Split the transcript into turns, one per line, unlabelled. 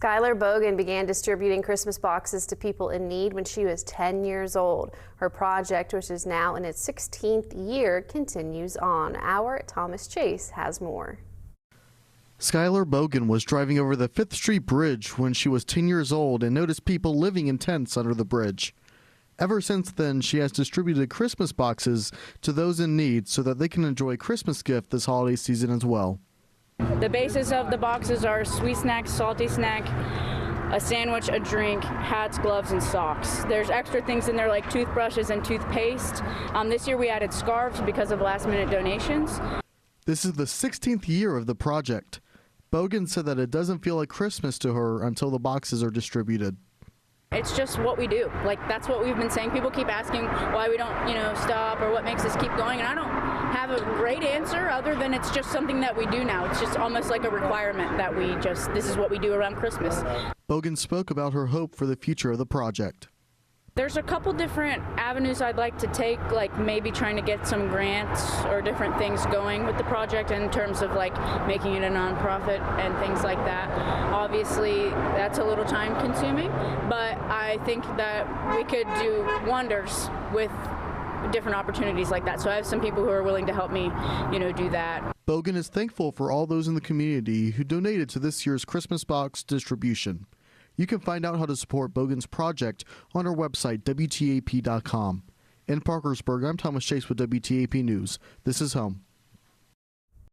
Skylar Bogan began distributing Christmas boxes to people in need when she was 10 years old. Her project, which is now in its 16th year, continues on. Our Thomas Chase has more.
Skylar Bogan was driving over the 5th Street Bridge when she was 10 years old and noticed people living in tents under the bridge. Ever since then, she has distributed Christmas boxes to those in need so that they can enjoy a Christmas gift this holiday season as well.
The basis of the boxes are sweet snack, salty snack, a sandwich, a drink, hats, gloves, and socks. There's extra things in there like toothbrushes and toothpaste. This year we added scarves because of last-minute donations.
This is the 16th year of the project. Bogan said that it doesn't feel like Christmas to her until the boxes are distributed.
It's just what we do. Like, that's what we've been saying. People keep asking why we don't, stop or what makes us keep going. And I don't have a great answer other than it's just something that we do now. It's just almost like a requirement that this is what we do around Christmas.
Bogan spoke about her hope for the future of the project.
There's a couple different avenues I'd like to take, like maybe trying to get some grants or different things going with the project in terms of like making it a nonprofit and things like that. Obviously, that's a little time consuming, but I think that we could do wonders with different opportunities like that. So I have some people who are willing to help me, do that.
Bogan is thankful for all those in the community who donated to this year's Christmas box distribution. You can find out how to support Bogan's project on our website, WTAP.com. In Parkersburg, I'm Thomas Chase with WTAP News. This is Home.